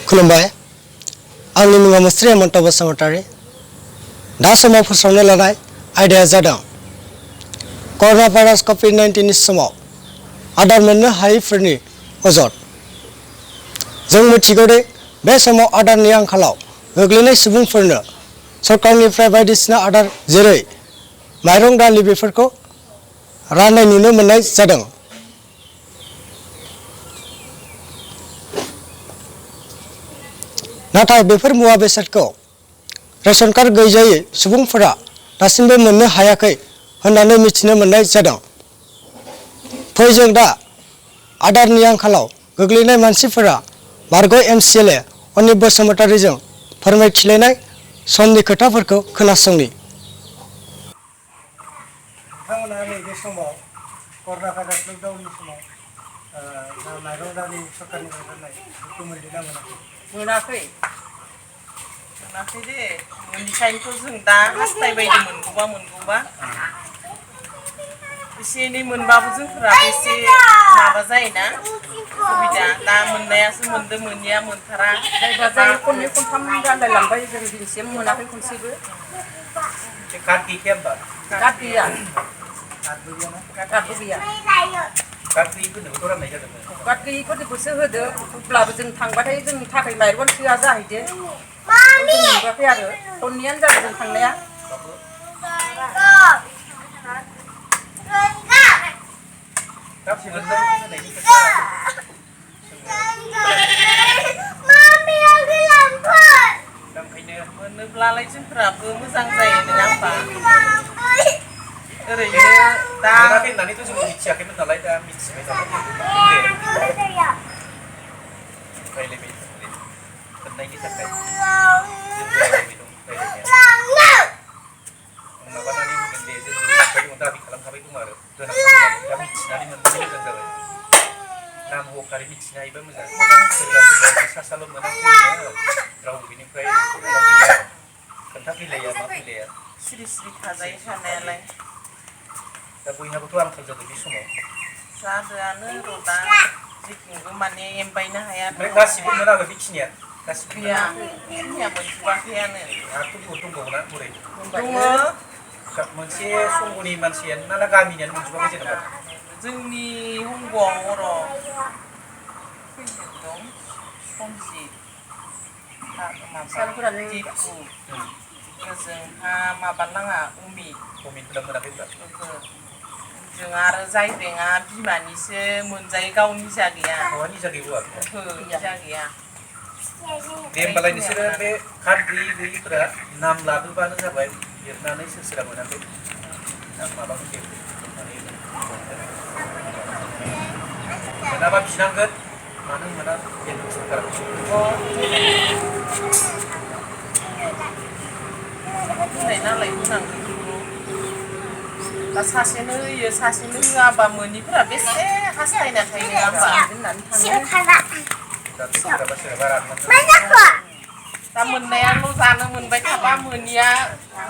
खुलुमबाय आंनि मुङा मुस्रि हेमन्त बसुमतारी दा समाव फोसावनो लानाय आयदाया जादों कर'ना भाइरास कभिड-19 नि समाव आदार मोननो हायैफोरनि अजद जों मिथिगौ दि बे समाव आदारनि आंखालाव गोग्लैनाय सुबुंफोरनो सरकारनिफ्राय बायदिसिना आदार जेरै माइरं दालि बेफोरखौ राननाय नुनो मोननाय जादों। नाथाय बेफोर मुवा बेसादखौ रेशन कार्ड गैजायै सुबुंफोरा दासिमबो मोननो हायाखै होननानै मिथिनो मोननाय जादों। फै जों दा आदारनि आंखालाव गोग्लैनाय मानसिफोरा बारग' MCLA अनिल बसुमतारीजों फोरमायथिलायनाय समनि खोथाफोरखौ खोनासंनि। नोंथांमोना नैबे समाव कर'ना भाइरास लकडाउननि समाव माइरं दालि सरकारनिफ्राय राननाय बेखौ मोनदोंना मोनाखै? मोनाखै दे मोनैखायनोथ' जों दा हास्थायबायदो मोनगौबा एसे एनै मोनबाबो जोंफोरा एसे माबा जायोना सुबिदा दा मोननायासो मोनदों मोनैया मोनथारा जायबा जायो खननै खनथाम रानलायलांबाय जों दिनैसिम मोनाखै खनसेबो। कार्ड गैखाया होमबा? कार्ड गैया। कार्डबो गैयाना? कार्डबो गैया। कार्ड गैयिफोरनोबोथ' राननाय जादोंमोन। कार्ड गैयिफोरनोबोसो होदो अब्लाबो जों थांबाथाय जोंनि थाखाय माइरं थोआ जाहैदो। जों नुवाखै आरो खननैयानो जादों जों थांनाया। मोनोब्लालाय जोंफोराबो मोजां जायो नङा होमबा? ओरैनो दा मोनाखै होननानैथ' जों मिथियाखैमोन नालाय दा मिथिबाय नालाय रायलायबाय मोननायनि थाखाय माबानानै होगोन दे जों दाबि खालामखाबाय दं आरो गोनांथार दा मिथिनानै मोननानै मोजां जाबाय। नाम हखारि मिथिनो हायोबा मोजां। सोरबा सा साल' मोनाखै रावबो बिनिफ्राय गैया खोन्थाफैलाया मा फैलाया सिरि सिरि थाजायो थानायालाय। दा बयहाबोथ' आंखाल जादों बे समाव। जादोआनो र' दा जेथिंबो माने एमबायनो हाया। ओमफ्राय गासिबो मोनाखै बेखिनिया? गासिबो गैया बेखिनिया मोनजोबाखैयानो। आरो गुबुन दंबावोना बोरै? दङ मोनसे संग'नि मानसियानो ना गामिनियानो मोनजोबाखै जेनेबा? जोंनि हंग'आव र' खैजोन दं संजित माबा दिपु ओजोंहा माबालाङा अमितफोरा मोनाखैब्रा? जों आरो जायब्रेङा बिमानिसो मोनजायो गाव निजा गैया। गावहा निजा गैबावा? निजा गैया। दे होमबालाय नोंसोरो बे कार्ड गैयिफोरा नाम लाबोबानो जाबाय लिरनानै सोर सोरा मोनाखै आं माबाखौ दे मोनाबा बिनांगोन मानो मोना बेनो सरकार होनाय नालाय होनांगोन। दा सासेनो होयो सासेनो होआबा मोनिफोरा बेसे हास्थायना थायो नङा होमबा? दा मोननायाल' जानो मोनबाय थाबा मोनिया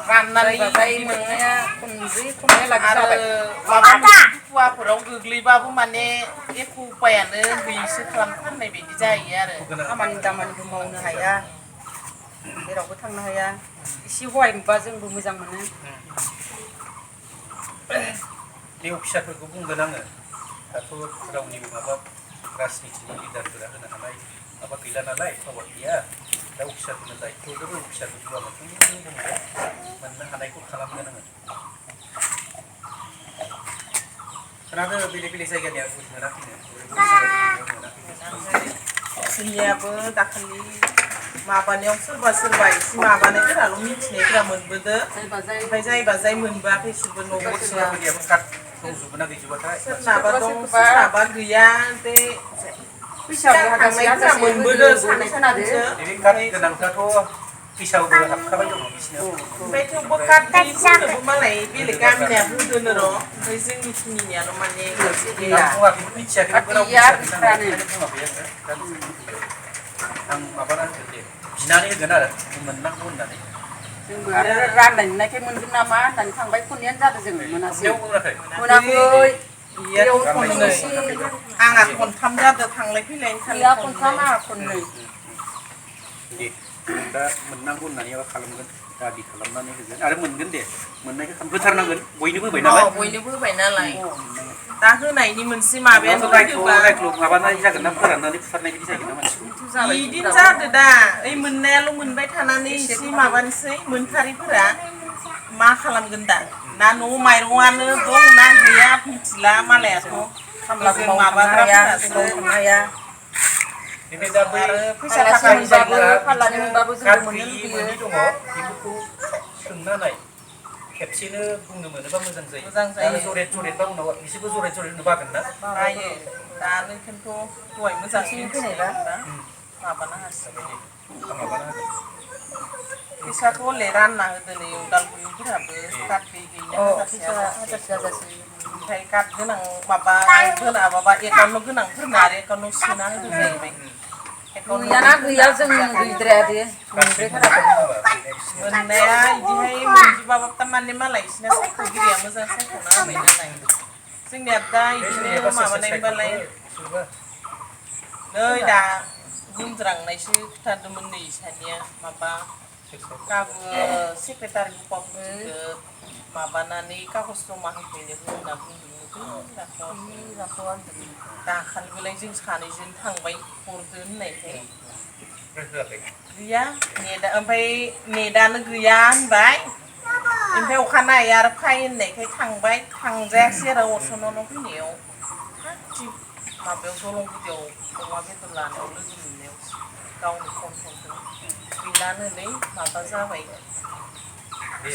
राननानै मोननाया खनब्रै खनबा लागै आरो जाबाय। माबा मोनसे दुखुवाफोराव गोग्लैबाबो माने एख' उपायानो गैयिसो खालामथारनाय बायदि जायो आरो। खामानि दामानिबो मावनो हाया जेरावबो थांनो हाया एसे सहाय मोनबा जोंबो मोजां मोनो। बे अफिसारफोरखौ बुंगोन आङो दाथ' रावनिबो माबा राजनितिनि लिडारफोरा होनो हानाय माबा गैला नालाय पावार गैया दा अफिसारफोरनो दायित्व होदों अफिसारफोरखौ आङो थोंजोङै बुंगोन मोननो हानायखौ खालामगोन आङो। खोनादों बेलेग बेलेग जायगानिया मोनाखैनो जोंनियाबो दाखालि माबानायाव सोरबा एसे माबानायफोराल' मिथिनायफोरा मोनबोदो ओमफ्राय जायबा जाय मोनबोआखै इसोरबो न'आव सोरबाफोरनियाबो कार्ड दंजोबो ना गैजोबाथाय सोरनाबा दं सोरनाबा गैया बे थांनायफोरा मोनबोदो सानै साथामसो बे कार्ड गोनांफ्राथ' फैसाबो हाबखाबाय दङ बिसिनाव। ओमफ्राय थेवबो कार्ड गैयिफोरनोबो मालाय बेलेग गामिनिया होदोनो र' ओमफ्राय जोंनि खिनिनियाल' माने गैया। आं माबाना होगोन दे बिनानै होगोन आरो मोननांगौ होननानै। जोंबो आरो राननाय नुनायखाय मोनगोन नामा होननानै थांबाय खननैयानो जादों जों मोनासै। मोनाखै आंहा खनथाम जादों थांलाय फैलायनि गैया खनथाम आंहा खननै। दे दा मोननांगौ होननानै माबा खालामगोन दाबि खालामनानै होगोन आरो मोनगोन दे मोननायखौ होथारनांगोन बयनोबो होबाय नालाय बयनोबो होबाय नालाय दा होनायनि मोनसे माबायानो रायख्ल' माबानाय जागोन ना फोराननानै फुथारनाय बिदि जागोन ना मानसिखौ बिदिनो जादो दा ओइ मोननायाल' मोनबाय थानानै एसे माबानोसै मोनथारिफोरा मा खालामगोन दा ना न' माइरङानो दं ना गैया मिथिला मालायाथ' जों माबाग्राफोरासो बेनिफ्राय दा बै आरो फैसा थाखा मोनबाबो फाल्लानि मोनबाबो जोंबो मोननो लुबैयो मोननै दङ बेफोरखौ सोंनानै खेबसेनो बुंनो मोनोबा मोजां जायो जरेद जरेद बा उनाव बिसोरबो जरेद जरेद होनो बागोन ना बायो दानो खिन्थु दहाय मोजाङै फैनायबा माबानो हासिगोन माबाना होगोन फैसाखौ हले रानना होदो नै उदालगुरिफोराबो कार्ड गैयिनो ओमफ्राय कार्ड गोनां माबा एकाउन्ट गोनांफोरनो आरो एकाउन्टआव सोना होदो जाहैबाय गैयाना गैया जों गैद्राया दे मोननाया बिदिहाय मोनजोबाबो थारमाने मालाय बिसिना सायख'गिरिया मोजां सायख'ना होबाय नालाय जोंनिया दा बिदिनो माबानायबालाय नै दा गुन्द्रांनायसो खोथादोंमोन नै इसानिया माबा सेक्रेटारि गपाफोरखौ माबानानै कागज जमा होफैनो होनना बुंदोंमोन दाखालिबोलाय जों सानैजों थांबाय हरदो होननायखाय गैया नेटआ ओमफ्राय नेटआनो गैया होनबाय ओमफ्राय अखानायै आरो फाय होननायखाय थांबाय थांजायासै आरो अरसनाव फैनायाव माबायाव दलंगुदियाव अमा बेदर लानायाव लोगो मोननायाव गावनो फन हरदों गैलानोलै माबा जाबाय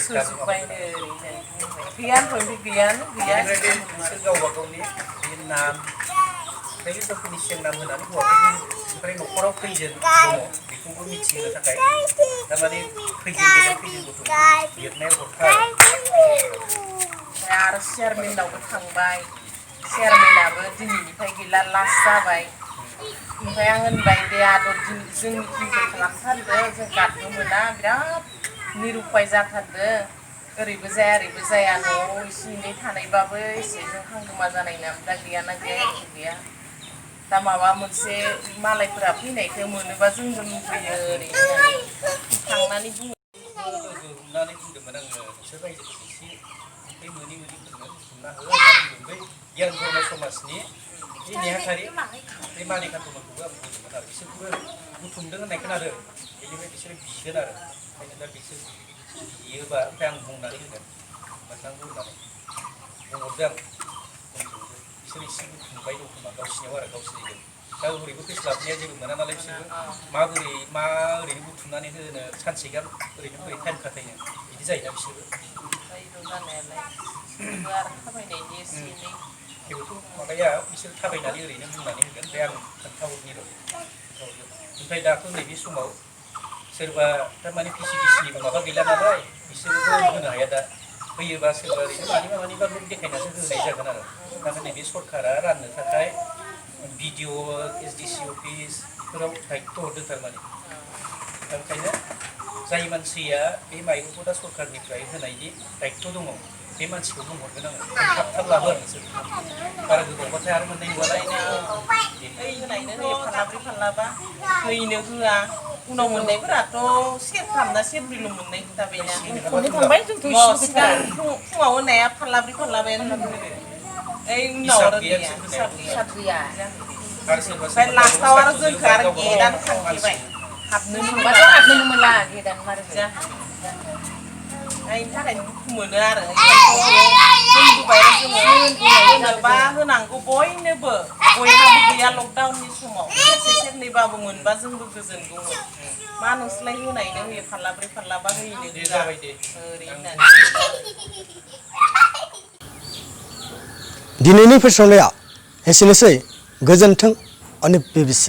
सोजोब्बायनो ओरैनो बुंबाय गैयानो गैयानो गैया बिसोर गावबा गावनि बे नाम ओमफ्राय हिनजावफोरनि सिगां नाम होनानै हौवाफोरनि ओमफ्राय न'खराव खैजोन दङ बेखौबो मिथिहोनो थाखाय थारमाने खैजोन गथ' लिरनायाव हरथार ओमफ्राय आरो चेयारमेनावबो थांबाय चेयारमेनाबो दिनैनिफ्राय गैला लास्ट जाबाय ओमफ्राय आं होनबाय दे आदर जोंनि टिमखौ खालामथारदो जों गारनो मोना बिराद निरुपाय जाथारदो ओरैबो जाया न'आव एसे एनै थानायबाबो एसे जों हांगोमा जानाय ना दा गैयाना गैया गैया दा माबा मोनसे मालायफोरा फैनायखौ मोनोबा जोंबो लुबैयो ओरैनो थांनानै बुङो हमनानै बुंदोंमोन आङो नोंसोर रायजोफोरखौ एसे बे मोनिफोरनो बुथुमना हो होननानै बुंदों बै गियान धर्म समाजनि बे नेहाथारि बे मानिकान्तमोनखौबो आं बुंदोंमोन आरो बिसोरखौबो बुथुमदों होननाय खोनादों बेनिफ्राय बिसोरो बिगोन आरो ओंखायनो दा बिसोर बियोबा ओमफ्राय आं बुंनानै होगोन मोननांगौ होननानै बुंहरदों आं बिसोर एसे बुथुमबाय दं खोमा गावसिनियाव आरो गावसिनिजों दा ओरैबो फेस्लाबनाया जेबो मोना नालाय बिसोरबो माबोरै मा ओरैनो बुथुमनानै होनो सानसे गाहाम ओरैनो बोरै टाइम खाथायनो बिदि जायोना बिसोरबो जानायालाय आरो थाबायनायनि एसे एनै जेबोथ' माबाया बिसोर थाबायनानै ओरैनो बुंनानै होगोन ओमफ्राय आं खोन्थाहरनि र' ओमफ्राय दाथ' नैबे समाव सोरबा थारमाने पिसिडिसिनिबो माबा गैला नालाय बिसोरबो होनो हाया दा होयोबा सोरबा ओरैनो मानिबा लुक देखायनासो होनाय जागोन आरो थारमाने बे सरकारा राननो थाखाय बिडिअ एसडिसि अफिस बेफोराव दायित्थ' हरदों थारमाने ओंखायनो जाय मानसिया बे माइरंखौ दा सरकारनिफ्राय होनायनि दायित्थ' दङ बे मानसिखौ बुंहरगोन आङो थाब थाब लाबो आरो नोंसोर बारा गोबावबाथाय आरो मोननाय होनायनो होयो फाल्लाब्रै फाल्लाबा हैनो होआ उनाव मोननायफोराथ' सेरथाम ना सेरब्रैल' मोननाय खोथाबायना थांबाय जोंथ' सिगां फुङाव होनाया फाल्लाब्रै फाल्लाबायानो मोनदों ओइ उनाव आरो गैया ओमफ्राय लास्टाव आरो जोंखौ आरो गेटआनो थांफैबाय हाबनोनो मोनला गेटआनो मारै बेनि थाखायनो दुखु मोनो आरो होनोबा होनांगौ बयनोबो बयहाबो गैया लकडाउननि समाव सेरसे सेरनैबाबो मोनबा जोंबो गोजोनगौमोन मा नोंसोरलाय होनायनो होयो फाल्लाब्रै फाल्लाबा होयैनो जाबाय दे ओरै दिनैनि फोसावनाया एसेनोसै गोजोन्थों अनेक BBC